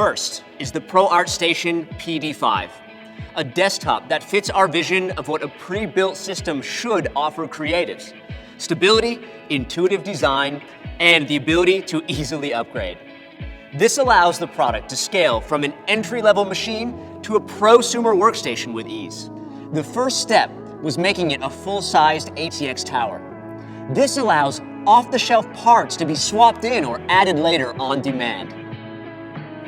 First is the ProArt Station PD5, a desktop that fits our vision of what a pre-built system should offer creatives: stability, intuitive design, and the ability to easily upgrade. This allows the product to scale from an entry-level machine to a prosumer workstation with ease. The first step was making it a full-sized ATX tower. This allows off-the-shelf parts to be swapped in or added later on demand.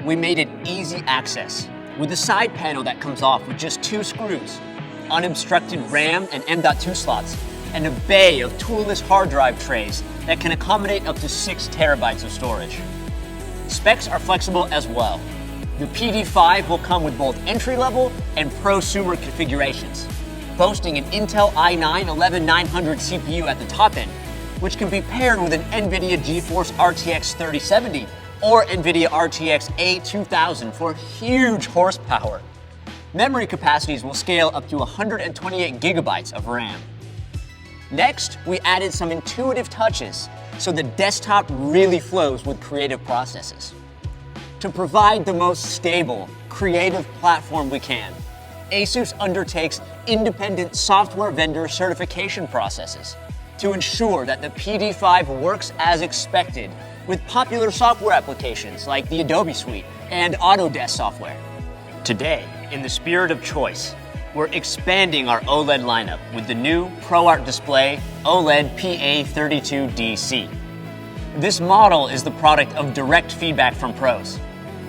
We made it easy access with a side panel that comes off with just 2 screws, unobstructed RAM and M.2 slots, and a bay of toolless hard drive trays that can accommodate up to 6 terabytes of storage. Specs are flexible as well. The PD5 will come with both entry-level and prosumer configurations, boasting an Intel i9-11900 CPU at the top end, which can be paired with an NVIDIA GeForce RTX 3070 or NVIDIA RTX A2000 for huge horsepower. Memory capacities will scale up to 128 gigabytes of RAM. Next, we added some intuitive touches so the desktop really flows with creative processes. To provide the most stable, creative platform we can, ASUS undertakes independent software vendor certification processes to ensure that the PD5 works as expected with popular software applications like the Adobe Suite and Autodesk software. Today, in the spirit of choice, we're expanding our OLED lineup with the new ProArt Display OLED PA32DC. This model is the product of direct feedback from pros.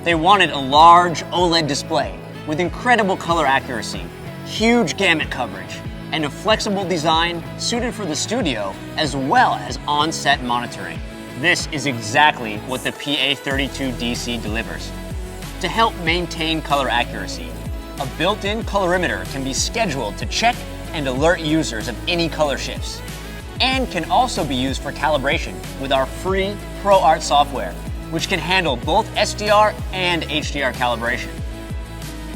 They wanted a large OLED display with incredible color accuracy, huge gamut coverage, and a flexible design suited for the studio as well as on-set monitoring. This is exactly what the PA32DC delivers. To help maintain color accuracy, a built-in colorimeter can be scheduled to check and alert users of any color shifts, and can also be used for calibration with our free ProArt software, which can handle both SDR and HDR calibration.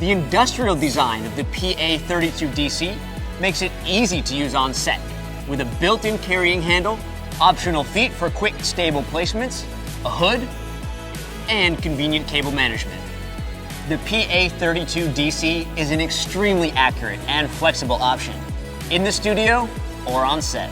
The industrial design of the PA32DC makes it easy to use on set, with a built-in carrying handle, optional feet for quick, stable placements, a hood, and convenient cable management. The PA32DC is an extremely accurate and flexible option in the studio or on set.